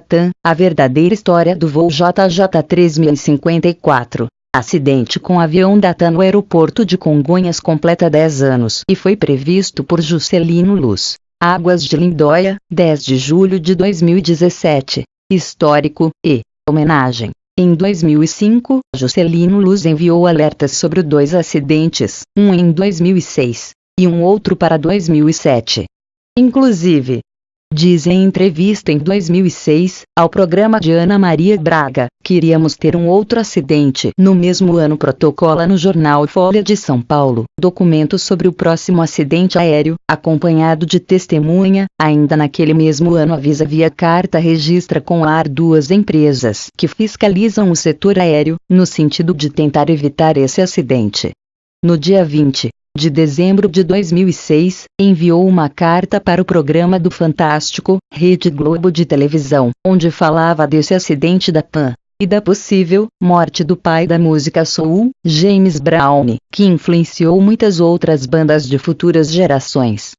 TAM, a verdadeira história do voo JJ3054. Acidente com avião da TAM no aeroporto de Congonhas completa 10 anos e foi previsto por Juscelino Luz. Águas de Lindóia, 10 de julho de 2017. Histórico e homenagem. Em 2005, Juscelino Luz enviou alertas sobre 2 acidentes, um em 2006 e um outro para 2007. Inclusive, diz em entrevista em 2006, ao programa de Ana Maria Braga, que iríamos ter um outro acidente no mesmo ano. Protocola no jornal Folha de São Paulo, documento sobre o próximo acidente aéreo, acompanhado de testemunha. Ainda naquele mesmo ano avisa via carta registra com ar 2 empresas que fiscalizam o setor aéreo, no sentido de tentar evitar esse acidente. No dia 20 de dezembro de 2006, enviou uma carta para o programa do Fantástico, Rede Globo de televisão, onde falava desse acidente da TAM e da possível morte do pai da música soul, James Brown, que influenciou muitas outras bandas de futuras gerações.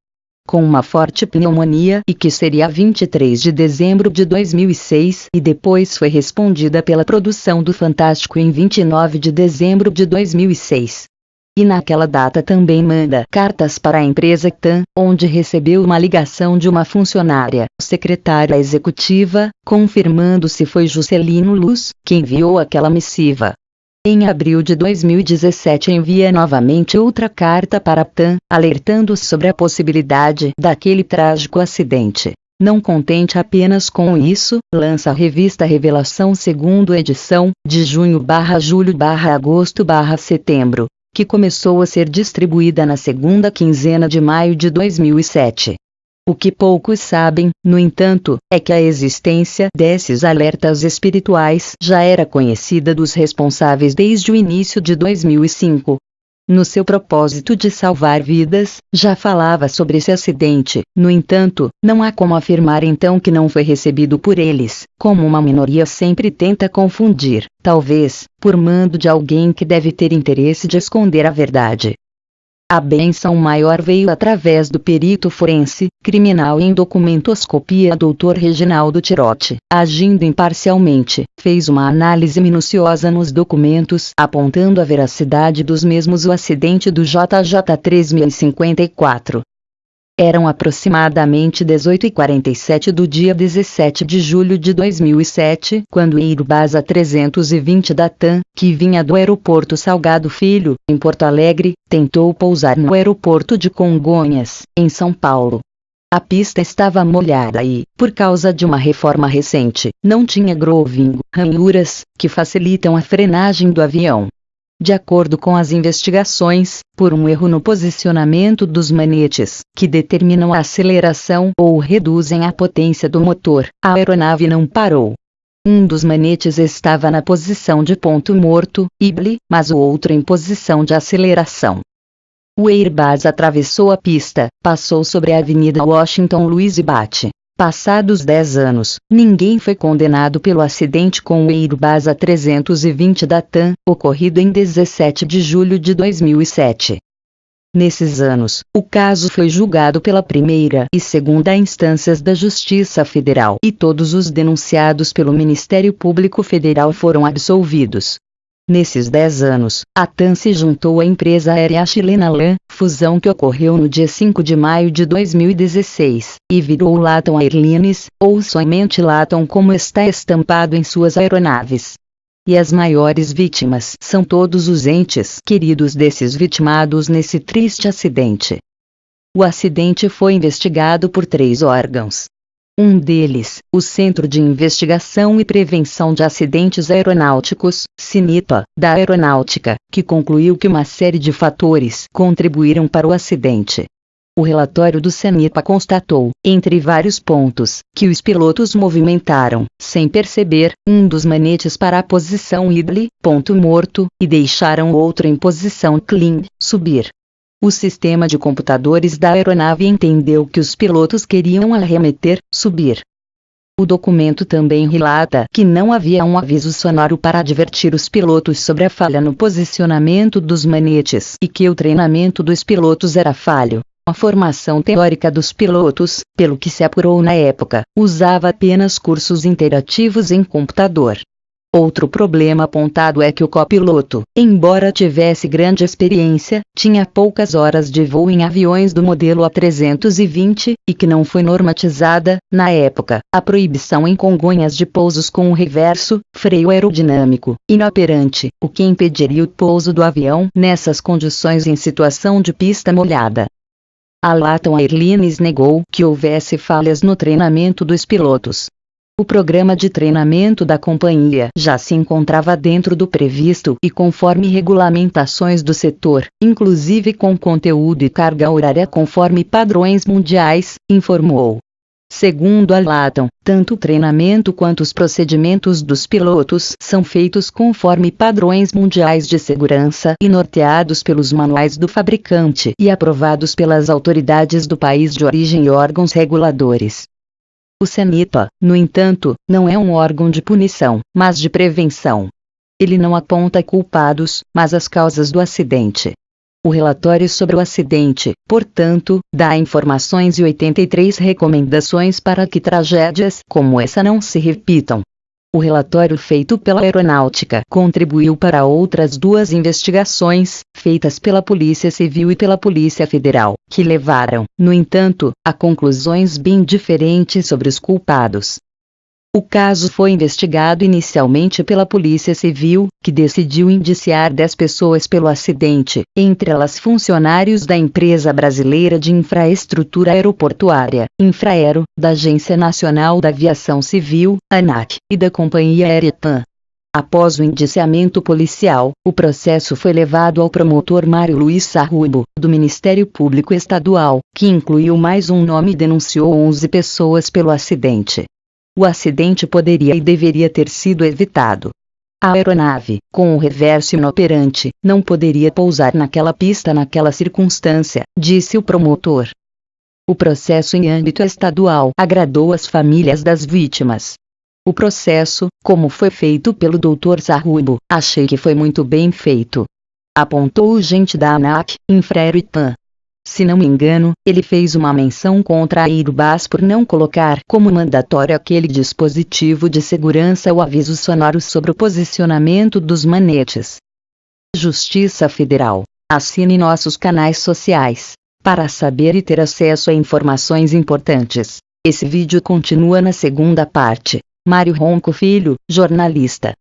Com uma forte pneumonia e que seria 23 de dezembro de 2006 e depois foi respondida pela produção do Fantástico em 29 de dezembro de 2006. E naquela data também manda cartas para a empresa TAM, onde recebeu uma ligação de uma funcionária, secretária executiva, confirmando se foi Juscelino Luz que enviou aquela missiva. Em abril de 2017 envia novamente outra carta para a TAM, alertando sobre a possibilidade daquele trágico acidente. Não contente apenas com isso, lança a revista Revelação segunda edição, de junho/julho/agosto/setembro. Que começou a ser distribuída na segunda quinzena de maio de 2007. O que poucos sabem, no entanto, é que a existência desses alertas espirituais já era conhecida dos responsáveis desde o início de 2005. No seu propósito de salvar vidas, já falava sobre esse acidente. No entanto, não há como afirmar então que não foi recebido por eles, como uma minoria sempre tenta confundir, talvez, por mando de alguém que deve ter interesse de esconder a verdade. A bênção maior veio através do perito forense, criminal em documentoscopia Dr. Reginaldo Tirotti, agindo imparcialmente, fez uma análise minuciosa nos documentos, apontando a veracidade dos mesmos. O acidente do JJ3054. Eram aproximadamente 18h47 do dia 17 de julho de 2007, quando o Airbus A320 da TAM, que vinha do aeroporto Salgado Filho, em Porto Alegre, tentou pousar no aeroporto de Congonhas, em São Paulo. A pista estava molhada e, por causa de uma reforma recente, não tinha grooving, ranhuras, que facilitam a frenagem do avião. De acordo com as investigações, por um erro no posicionamento dos manetes, que determinam a aceleração ou reduzem a potência do motor, a aeronave não parou. Um dos manetes estava na posição de ponto morto, IBLE, mas o outro em posição de aceleração. O Airbus atravessou a pista, passou sobre a Avenida Washington Luiz e bate. Passados 10 anos, ninguém foi condenado pelo acidente com o Airbus A320 da TAM, ocorrido em 17 de julho de 2007. Nesses anos, o caso foi julgado pela primeira e segunda instâncias da Justiça Federal e todos os denunciados pelo Ministério Público Federal foram absolvidos. Nesses 10 anos, a TAM se juntou à empresa aérea chilena LAN, fusão que ocorreu no dia 5 de maio de 2016, e virou Latam Airlines, ou somente Latam como está estampado em suas aeronaves. E as maiores vítimas são todos os entes queridos desses vitimados nesse triste acidente. O acidente foi investigado por 3 órgãos. Um deles, o Centro de Investigação e Prevenção de Acidentes Aeronáuticos, CINIPA, da Aeronáutica, que concluiu que uma série de fatores contribuíram para o acidente. O relatório do CINIPA constatou, entre vários pontos, que os pilotos movimentaram, sem perceber, um dos manetes para a posição IBLE, ponto morto, e deixaram o outro em posição clean, subir. O sistema de computadores da aeronave entendeu que os pilotos queriam arremeter, subir. O documento também relata que não havia um aviso sonoro para advertir os pilotos sobre a falha no posicionamento dos manetes e que o treinamento dos pilotos era falho. A formação teórica dos pilotos, pelo que se apurou na época, usava apenas cursos interativos em computador. Outro problema apontado é que o copiloto, embora tivesse grande experiência, tinha poucas horas de voo em aviões do modelo A320, e que não foi normatizada, na época, a proibição em Congonhas de pousos com o reverso, freio aerodinâmico, inoperante, o que impediria o pouso do avião nessas condições em situação de pista molhada. A Latam Airlines negou que houvesse falhas no treinamento dos pilotos. O programa de treinamento da companhia já se encontrava dentro do previsto e conforme regulamentações do setor, inclusive com conteúdo e carga horária conforme padrões mundiais, informou. Segundo a Latam, tanto o treinamento quanto os procedimentos dos pilotos são feitos conforme padrões mundiais de segurança e norteados pelos manuais do fabricante e aprovados pelas autoridades do país de origem e órgãos reguladores. O CENIPA, no entanto, não é um órgão de punição, mas de prevenção. Ele não aponta culpados, mas as causas do acidente. O relatório sobre o acidente, portanto, dá informações e 83 recomendações para que tragédias como essa não se repitam. O relatório feito pela Aeronáutica contribuiu para outras 2 investigações, feitas pela Polícia Civil e pela Polícia Federal, que levaram, no entanto, a conclusões bem diferentes sobre os culpados. O caso foi investigado inicialmente pela Polícia Civil, que decidiu indiciar 10 pessoas pelo acidente, entre elas funcionários da Empresa Brasileira de Infraestrutura Aeroportuária, Infraero, da Agência Nacional da Aviação Civil, ANAC, e da companhia aérea TAM. Após o indiciamento policial, o processo foi levado ao promotor Mário Luiz Sarrubo, do Ministério Público Estadual, que incluiu mais um nome e denunciou 11 pessoas pelo acidente. O acidente poderia e deveria ter sido evitado. A aeronave, com o reverso inoperante, não poderia pousar naquela pista naquela circunstância, disse o promotor. O processo em âmbito estadual agradou as famílias das vítimas. O processo, como foi feito pelo Dr. Sarrubo, achei que foi muito bem feito. Apontou o gente da ANAC, Infraero e TAM. Se não me engano, ele fez uma menção contra a Airbus por não colocar como mandatório aquele dispositivo de segurança ou aviso sonoro sobre o posicionamento dos manetes. Justiça Federal. Assine nossos canais sociais para saber e ter acesso a informações importantes. Esse vídeo continua na segunda parte. Mário Ronco Filho, jornalista.